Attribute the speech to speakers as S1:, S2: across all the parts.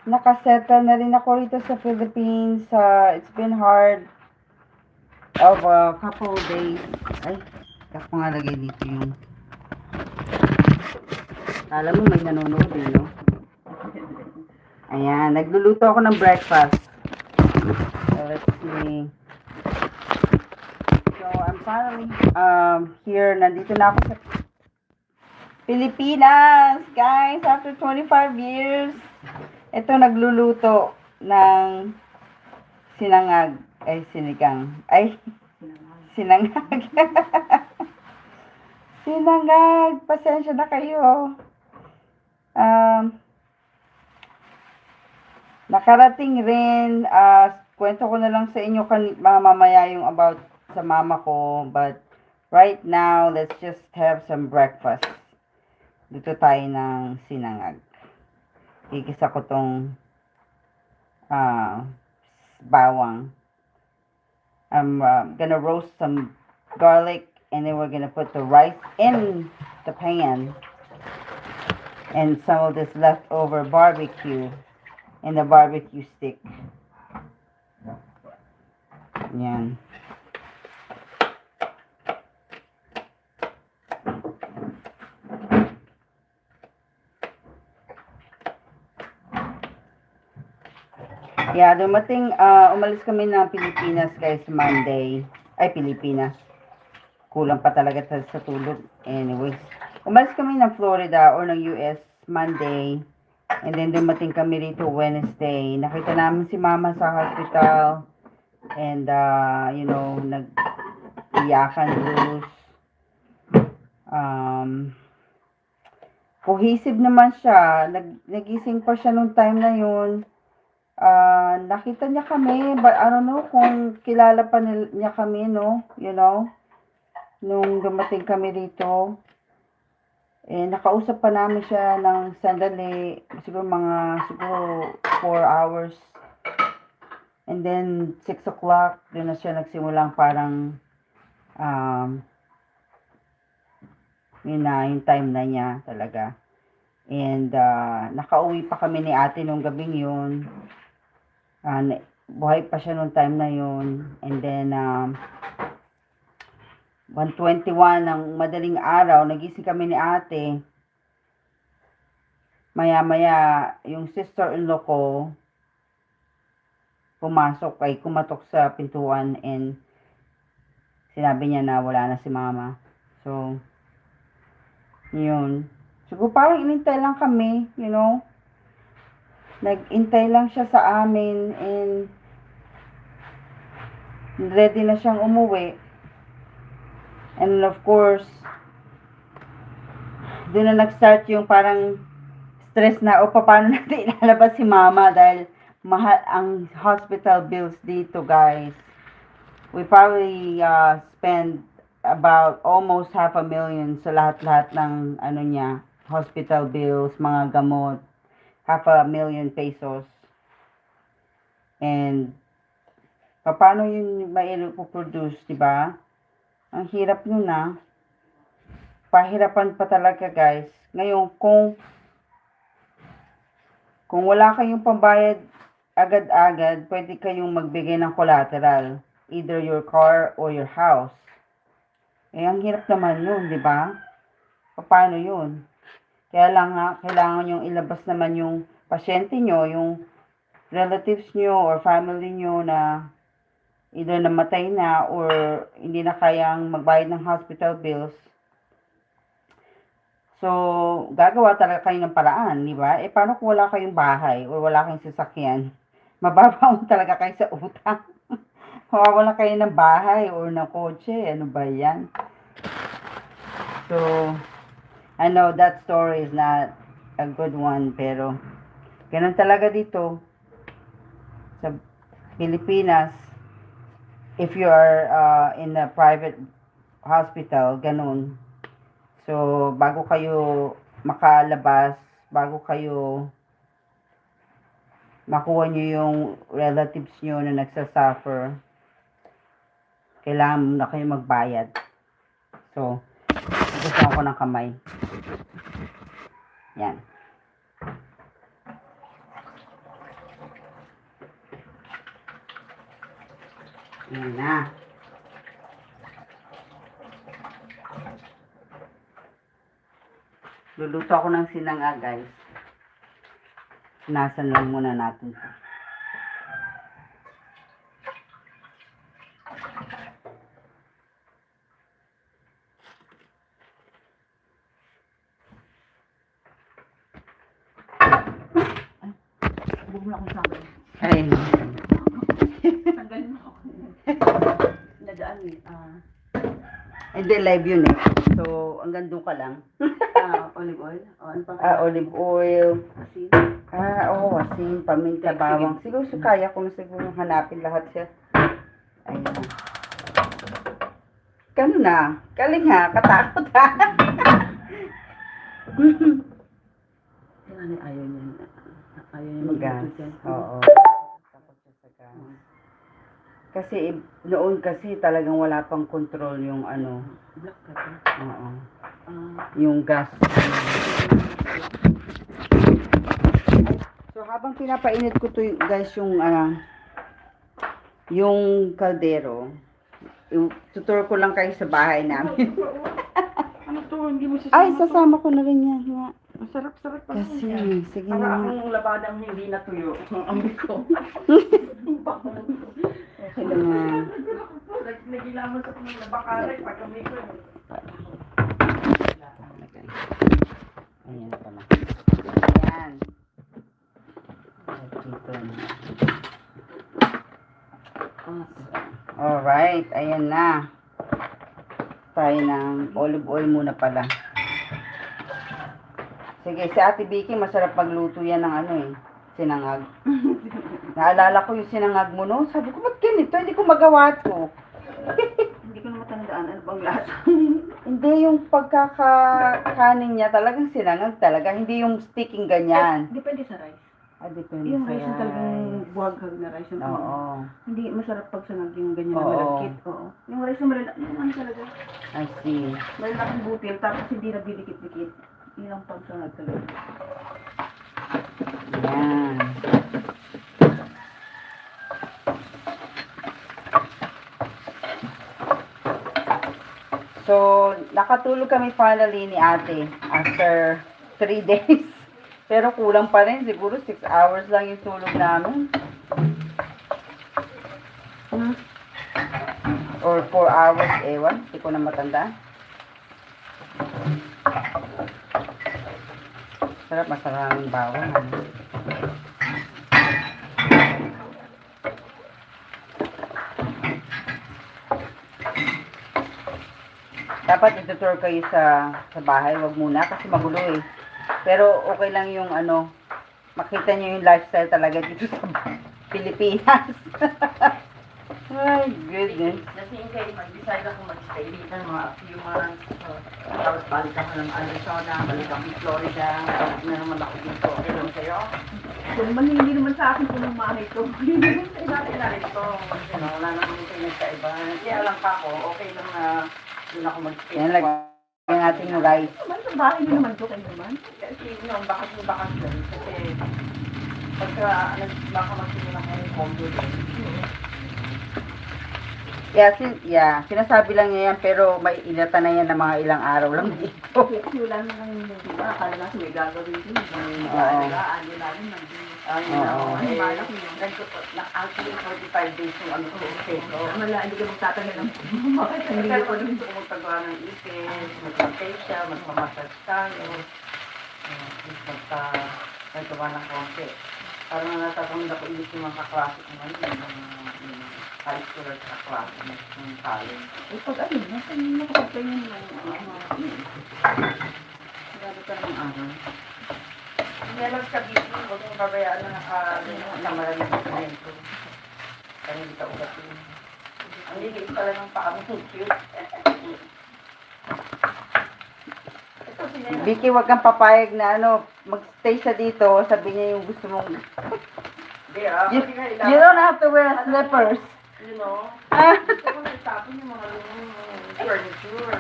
S1: nakasettle na rin ako rito sa Philippines. It's been hard of a couple of days. Ay, ako nga lagay dito yung... Alam mo, may nanonood eh, no? Ayan, nagluluto ako ng breakfast. So, let's see. So, I'm finally here. Nandito na ako sa Pilipinas, guys. After 25 years. Ito, nagluluto ng sinangag. Ay, sinigang. Ay, sinangag. Sinangag. Pasensya na kayo. Nakarating rin, kwento ko na lang sa inyo mamaya yung about sa mama ko. But right now, let's just have some breakfast. Dito tayo ng sinangag. Igisa ko tong bawang. I'm gonna roast some garlic and then we're gonna put the rice in the pan. And some of this leftover barbecue in the barbecue stick. Yan. Yeah, umalis kami ng Pilipinas guys Monday. Ay, Pilipinas. Kulang pa talaga sa tulog. Anyways, umalis kami ng Florida or ng US Monday. And then dumating kami rito Wednesday. Nakita namin si mama sa hospital. And, nag-iyakan blues. Cohesive naman siya. Nagising pa siya nung time na yun. Nakita niya kami, but I don't know kung kilala pa niya kami, no? You know? Nung dumating kami rito. Nakausap pa namin siya ng sandali, siguro 4 hours. And then, 6 o'clock, doon na siya nagsimulang parang, yun na, yung time na niya talaga. And, nakauwi pa kami ni ate nung gabing yun. Buhay pa siya nung time na yun. And then, 1:21 ng madaling araw, nagising kami ni ate. Maya-maya, yung sister-in-law ko, kumatok sa pintuan and sinabi niya na wala na si mama. So, yun. Siguro parang inintay lang kami, you know. Nag-intay lang siya sa amin and ready na siyang umuwi. And of course, doon na nag-start yung parang stress na o paano natin ilalabas si mama dahil mahal ang hospital bills dito, guys. We probably spend about almost $500,000 sa lahat-lahat ng hospital bills, mga gamot. $500,000 pesos. And paano yun mai-produce, di ba? Ang hirap nun Pahirapan pa talaga, guys. Ngayon, kung wala kayong pambayad agad-agad, pwede kayong magbigay ng collateral. Either your car or your house. Ang hirap naman yun, di ba? Paano yun? Kaya lang kailangan yung ilabas naman yung pasyente nyo, yung relatives nyo or family nyo na either namatay na or hindi na kayang magbayad ng hospital bills. So, gagawa talaga kayo ng paraan, di ba? Paano kung wala kayong bahay or wala kayong sasakyan? Mababaon talaga kayo sa utang. Mawawala kayo ng bahay or ng kotse. Ano ba yan? So, I know that story is not a good one, pero ganun talaga dito sa Pilipinas. If you are in a private hospital, ganun. So, bago kayo makalabas, bago kayo makuha nyo yung relatives nyo na nagsasuffer, kailangan na kayo magbayad. So, gusto ko ng kamay. Yan. Ayan na. Luluto ako ng sinangag, guys. Nasan lang muna natin ito.
S2: Huwag mo na akong sabi.
S1: Ayun.
S2: Tanggalin mo ako. Nadaan eh.
S1: Hindi, live yun eh. So, hanggang doon ka lang.
S2: Olive oil. Ano pa?
S1: Olive oil.
S2: Asin.
S1: Oo, asin, paminta, bawang. Siguro kaya ko na siguro hanapin lahat siya. Ayan. Kano na? Galing ha, katakot ha.
S2: Yan ay ayaw niya. Ayaw niya
S1: Magas.
S2: mag-ito dyan.
S1: Oo. Takot siya sa gas. Kasi noon kasi talagang wala pang control yung ano.
S2: Black pepper.
S1: Oo. Yung gas. So habang pinapainit ko to guys yung kaldero, tutur ko lang kayo sa bahay namin.
S2: Ano to? Hindi mo
S1: Ay, sasama ko na rin yan. Yeah.
S2: Masarap-sarap pa
S1: Kasi,
S2: yan.
S1: sige
S2: Para
S1: na.
S2: akong labadang hindi natuyo. Ang ambi ko.
S1: Okay na.
S2: Nagilaman sa kong labakaray. Pag ambi ko.
S1: Ayan pala. Ayan. Dito na. Alright, ayan na. Tayo ng olive oil muna pala. Sige, si Ate Vicky, masarap magluto yan ng ano eh, sinangag. Naalala ko yung sinangag mo no? Sabi ko, ba't ganito? Hindi ko magawa to.
S2: Hindi ko na matandaan. Ano bang lasa?
S1: Hindi, yung pagkakanin niya talagang sinangag talaga. Hindi yung sticking ganyan.
S2: Depende sa rice.
S1: Depende
S2: Yung
S1: sa
S2: rice yung talagang
S1: rice.
S2: buhaghag na rice. Yung
S1: Oo.
S2: Hindi masarap pag sanag yung ganyan na
S1: Oo.
S2: malagkit. Oo. Yung rice na malalaki. Yung ano talaga.
S1: I see.
S2: Malalaking butil tapos hindi na didikit-dikit. Yun ang pagsanag talaga.
S1: Ayan. So, nakatulog kami finally ni ate after 3 days. Pero kulang pa rin. Siguro 6 hours lang yung tulog namin. Or 4 hours, ewan. Hindi ko na matanda. Sarap, masaraming bawang. Ano? Dapat itutur kayo sa bahay, wag muna kasi magulo eh. Pero okay lang yung ano, makita niyo yung lifestyle talaga dito sa Pilipinas. Ay, goodness.
S2: Kasi kayo mag-decide ako mag-stay dito ng mga few months. Tapos balik ako ng Arizona, balik ako ng Florida. Tapos na naman ako dito. Okay lang sa'yo? Hindi naman sa akin kung umamay ko. Hindi naman sa ilalim na rin ito. Wala naman kayo nagkaiba. Kaya lang pa ako, okay lang na doon ako mag-stay.
S1: Yan, lagyan natin yung rice.
S2: Naman sa bahay niyo naman ko kayo naman. Kasi yung bakas lang. Kasi pagka baka magsimula kayo ng condo din.
S1: Sinasabi lang niya yan, pero may inata na yan ng mga ilang araw lang dito.
S2: Okay, kasi wala naman yung diba, akala natin may gagawin din. Nag-aalagaan nyo namin, malaki yun. Actually, 45 days yung ano ko, okay. So, hindi ka magtatagal ng hindi ko rin gusto magpagawa ng ipis, magpa-facial, magpa-massage tayo. Magpagawa ng konti. Parang natatamad ako ilis yung mga kaklase ko ngayon, yung high school at kaklase ng college. Pag ano, nasan yung nakapagpayin ng gano'n ka ng araw. Meron sa busy, huwag mong babayaan na nakamara ng dokumento. Kaya hindi ka ugat yun. Ang lilit pala ng paa mo, cute.
S1: Vicky, wag kang papayag na magstay siya dito. Sabi niya yung gusto mong... You don't have to wear slippers.
S2: You know? Gusto ko na itapon yung mga furniture.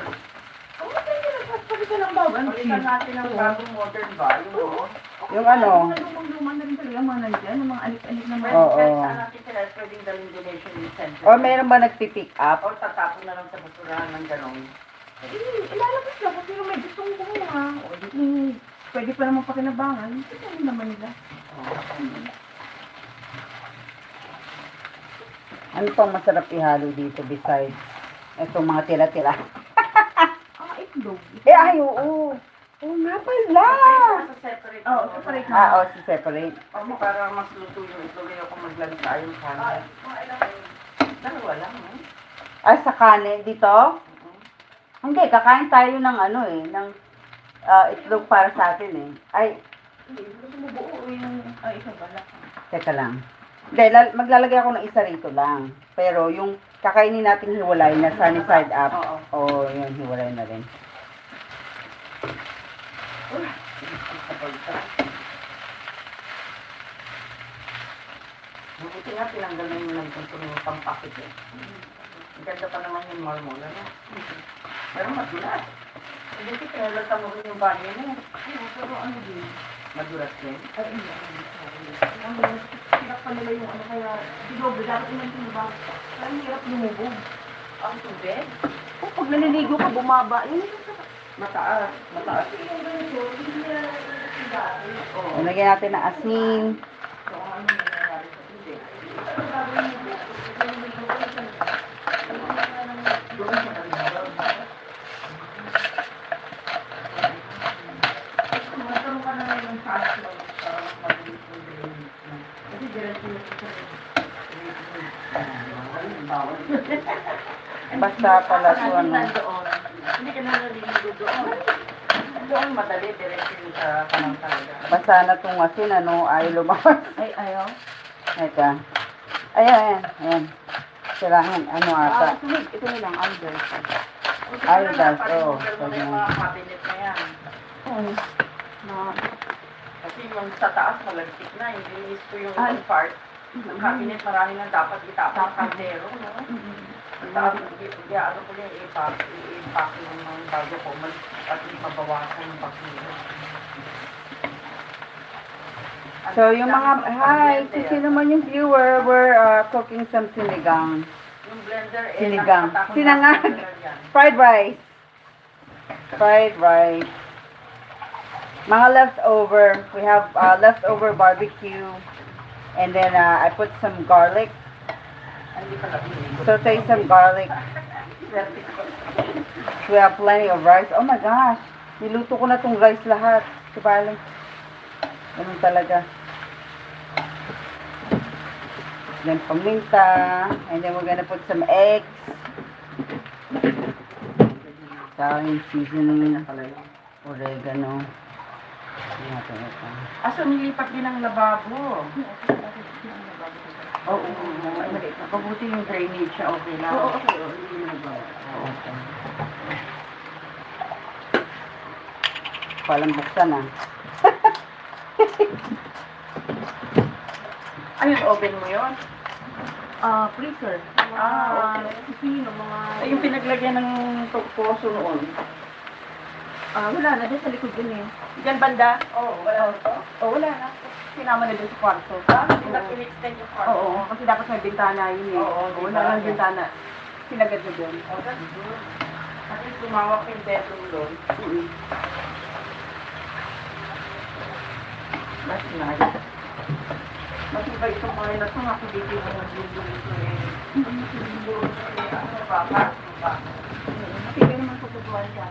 S2: Pagkita ng bagong. Pagkita natin ng bagong modern ba? You know?
S1: Yung ano,
S2: Mga lumang-luma na rin talaga yung mga nandyan, yung mga anik-anik na mga.
S1: Oo.
S2: Kahit saan natin sila, pwedeng dalhin donation center.
S1: or meron ba nagpipick up?
S2: Or tatapon na lang sa basurahan ng gano'n. Ilalabas lang kung sino may gustong kumuha. O di pwede pa naman pakinabangan. Ito naman nila.
S1: Ano pang masarap ihalo dito besides itong mga tira-tira?
S2: Itlog.
S1: Ay, oo. Oo nga pala.
S2: Separate. Oo, separate na.
S1: Oo, si separate.
S2: Para mas luto yung itlog ako maglagay yung kanin. Dalawa lang,
S1: Ay, sa kanin dito? Hindi, kakain tayo ng ano ng itlog para sa atin Ay,
S2: Hindi, gusto mo buo yung isang balak.
S1: teka lang. Hindi, maglalagay ako ng isa rito lang. Pero yung kakainin nating hiwalay na sunny side up, yun, hiwalay na rin.
S2: Mabuti nga tinanggal na yung ng pampakit Ang ganda pa naman yung marmol, ano? Pero madulas. Hindi pinalata mo rin yung banyo mo. Pero ano din? Madulas din? Ay, hindi. Hirap pa nila yung ano kaya, dilobre, dapat naman yung bago. Kaya hirap lumubog. Ang tubig? Pag naliligo ka, bumaba. Yun mataas. Mataas.
S1: Lagyan natin ng asin. Basta pala so ano.
S2: Hindi ka na naliligo doon. Doon madali, diretso yung sa kanang talaga.
S1: Basta na itong asin, ay lumabas.
S2: Ay, ayaw.
S1: Eka. Ayan. Kailangan, ata.
S2: Ito na lang, Alders.
S1: Alders, oo.
S2: Pero yung mga cabinet na yan. Kasi yung sa taas, malagkit na. Ilinis ko yung part. Yung cabinet, marami na dapat itapang kaldero, no? Tapos, ano ko yung i-pack yung mga bago ko, at mabawasan yung bakilo.
S1: So, yung mga, hi, sino man yung viewer, we're cooking some sinigang.
S2: Yung blender,
S1: Sinigang.
S2: nakatatakot na
S1: Sinangag.
S2: blender yan.
S1: Fried rice. Mga leftover. We have leftover barbecue. And then I put some garlic.
S2: Hindi pa nabili.
S1: Saute some garlic. We have plenty of rice. Oh my gosh. Niluto ko na tong rice lahat. Sabali. Ganun talaga. Then paminta. And then we're gonna put some eggs. Saling seasoning. Oregano.
S2: So nilipat din ang lababo. Oo. Pabuti yung drainage siya, okay lang. Oo, okay. Hindi na ba?
S1: Okay. Walang buksan
S2: Ayun, oven mo yun?
S3: Freezer.
S2: Sino mga... Yung pinaglagyan ng poso noon.
S3: Wala na, dyan sa likod yun
S2: Diyan banda? Oo, wala na to?
S3: wala na. Sinama na dun sa kwarto.
S2: Hindi na in-extend yung kwarto.
S3: Oo, kasi dapat may bintana yun wala lang bintana. Sinagad na dun.
S2: Oh, that's good. At least lumawak yung bedroom doon. That's nice. Mas iba itong mga ilas mga pagiging ng nagluluto ano ba?
S3: Sige naman pagkukuhan siya.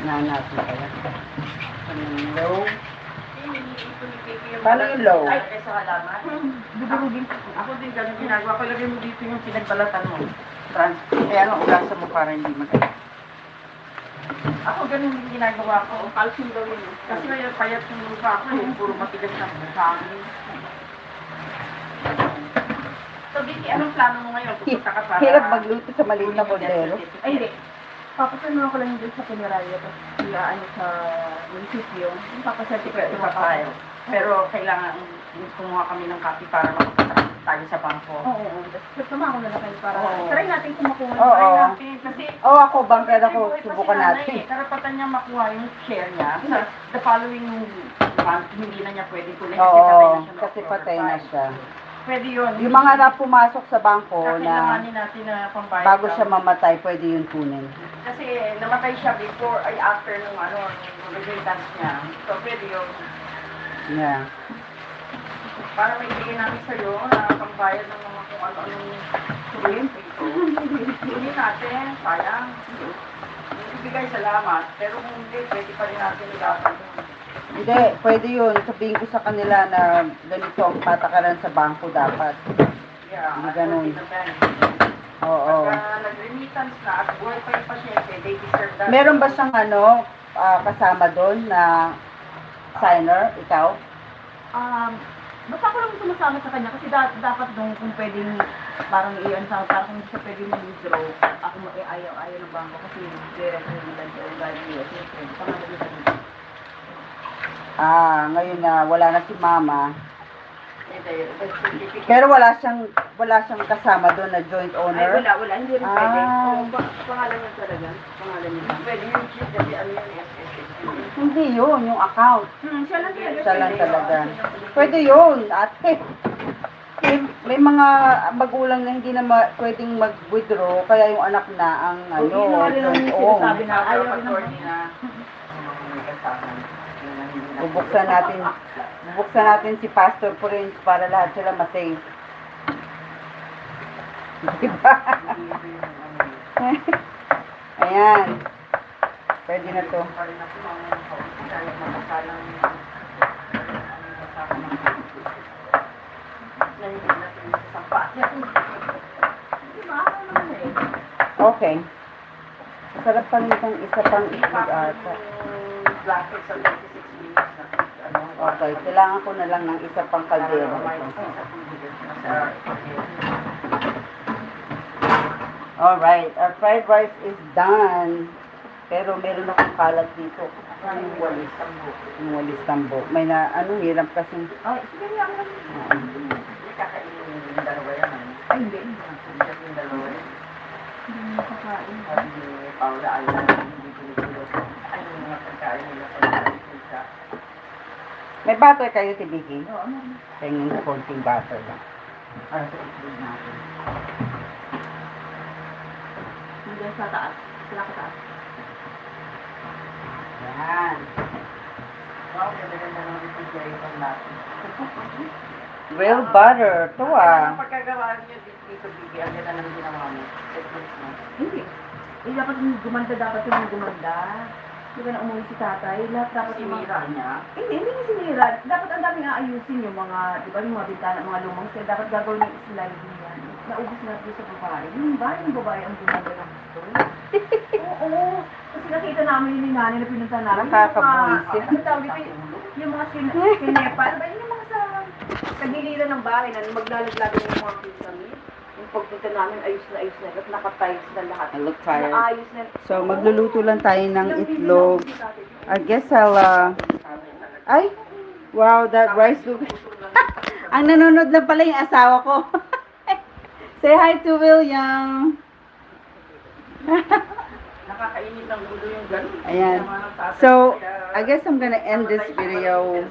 S1: Nanas na pala. Low. Paano yung low?
S2: Ay, sa halaman.
S3: Dudurugin.
S2: Ako din ganun ginagawa. Palagay mo dito yung pinagbalatan mo. Kaya ano, ugasan mo para hindi maganda. Ako ganun yung ginagawa ko. Calcium daw yun. Kasi ngayon payat yung mukha ko. Puro matigas na mukha ko. So, Vicky, anong plano mo ngayon? Pupunta ka para...
S1: Hirap magluto sa maliit na kondero.
S3: Ay, hindi. Papasanuhan ko lang yung sa punerarya, tapos ilaan sa munisipyo. Yung papasertificate
S2: Pwede pa tayo. Pero kailangan kumuha kami ng copy para makapatransfer tayo sa bangko.
S3: Oo. Tapos sama ko na lang kayo para
S2: Oo.
S3: try natin kung makuha.
S1: Oo.
S2: Try natin. Kasi
S1: Ako, banker ako,
S2: buhay pa
S1: subukan
S2: si nanay
S1: natin.
S2: eh. Karapatan niya makuha yung share niya. Sa the following month, hindi na niya pwede tuloy
S1: Oo,
S2: kasi
S1: kasi
S2: patay
S1: patay
S2: na
S1: na
S2: siya.
S1: siya.
S2: Pwede yun.
S1: Yung mga na pumasok sa bangko na
S2: Kakailanganin natin na pambayad.
S1: bago
S2: lang.
S1: siya mamatay, pwede yun kunin.
S2: Kasi namatay siya before ay after nung nung remittance niya. So pwede yun.
S1: Yeah.
S2: Para may bigay namin sa'yo na pambayad ng mga kung ano-anong tuloyin ito. Hindi natin, sayang. Ibigay salamat. Pero kung hindi, pwede pa rin natin ilapan yun.
S1: Hindi, pwede yun. Sabihin ko sa kanila na ganito ang patakaran sa bangko dapat.
S2: Yeah,
S1: Hindi
S2: at
S1: ganun.
S2: worth it na bank.
S1: Oo.
S2: Pagka nag-remittance na at buhay pa yung pasyente, they deserve that.
S1: Meron ba siyang kasama doon na signer, ikaw?
S3: Basta ko lang sumasama sa kanya kasi dapat nung kung pwedeng parang iyan sa parang kung hindi siya pwedeng mag-withdraw, ako ayaw ng bangko kasi nire-recommend ko yung value US. Pangalan niya dito.
S1: Ngayon na wala na si mama.
S2: Hindi, the certificate.
S1: Pero wala siyang kasama doon na joint
S3: Ay,
S1: owner.
S3: wala, hindi rin pwede.
S1: Ah.
S3: Pangalan niya talaga. Pangalan niya lang.
S2: Pwede yung cheat kasi ano yun, SSS.
S1: Hindi yun, yung account.
S3: Siya lang talaga.
S1: Siya lang talaga. Pwede yun, ate. May mga magulang na hindi na pwedeng mag-withdraw, kaya yung anak na ang
S3: Yun nga rin ang
S1: joint own.
S3: sinasabi na ayaw rin
S2: Attorney
S3: naman.
S2: na may kasama. Yun ang hindi natin-
S1: Bubuksan natin si Pastor Prince para lahat sila ma-save. Diba? Ayan. Pwede na to.
S2: Pa rin ako, mga kausap, dahil makasalang na hindi natin sasampa.
S3: Diba? Ano naman eh.
S1: Okay. Masarap pa nitong isa pang itlog ata.
S2: Blanket sa 26 minutes na
S1: Okay, kailangan ko na lang ng isa pang kaldero. Alright, our fried rice is done. Pero meron akong kalat dito.
S2: Yung walis ang buko.
S1: Yung walis tambo. May hirap kasi.
S3: Ay, sige niya ako lang.
S2: Hindi kakainin yung dalawa yan.
S3: Ay, hindi.
S2: Yung dalawa yan.
S3: Hindi mo kakain.
S2: Sabi ni Paula, ayaw na hindi pinipilot. Ay, yung mga pagkain nila sa pizza.
S1: May butter kayo, Tibiki?
S3: Oo, ano?
S1: Tingin ko konting butter lang. Para sa itlog natin.
S3: Hindi sa taas. Sila ka taas.
S1: Yan.
S2: Wow, ganda-ganda ng refrigerator natin.
S1: Real butter. Ito
S2: Ang pagkagawa niyo dito, Bibi, ang ganda ng ginawa mo. Techniques mo.
S3: Hindi. Eh, dapat yung gumanda. Di ba na umuwi si tatay? Lahat dapat yung mga...
S2: Sinira niya.
S3: Hindi nga sinira. Dapat ang dami nga ayusin yung mga, di ba, yung mga bintana, mga lumang sila. Dapat gagawin yung sliding yan. Naubos na ito sa babae. Yung babae ang gumanda ng gusto. Oo. Kasi nakita namin yun ni nanay na pinunta namin.
S1: Nakakabuisit.
S3: Ano tawag dito? Yung mga sinepa. Ano ba yung mga sa giliran ng bahay na maglalaglagan yung mga pinsan. Yung pagpunta namin, ayos na. At nakatiles na lahat.
S1: I look tired.
S3: Naayos na.
S1: So, magluluto lang tayo ng itlog. I guess I'll, ay, wow, that rice look. Ang nanonood lang pala yung asawa ko. Say hi to William.
S2: Nakakainit ng gulo yung gano'n.
S1: Ayan. So, I guess I'm gonna end this video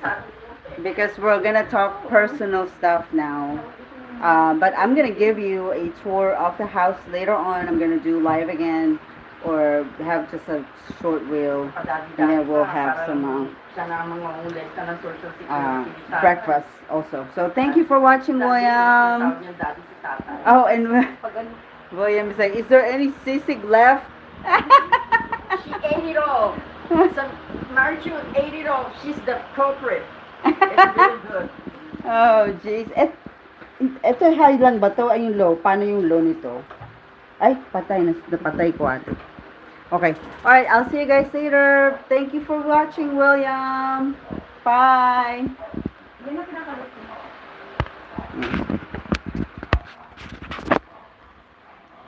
S1: because we're gonna talk personal stuff now. But I'm gonna give you a tour of the house later on. I'm gonna do live again or have just a short reel. And then we'll have some breakfast also. So thank you for watching, William. Oh, and William is like, is there any sisig left?
S2: She ate it all. So Marju ate it all. She's the culprit. It's really good.
S1: Oh, jeez. Ito high lang ba to? Ay, yung low. Paano yung low nito? Ay, patay. Napatay ko ate. Okay. Alright, I'll see you guys later. Thank you for watching, William. Bye.
S3: Yan ang pinakalit ko.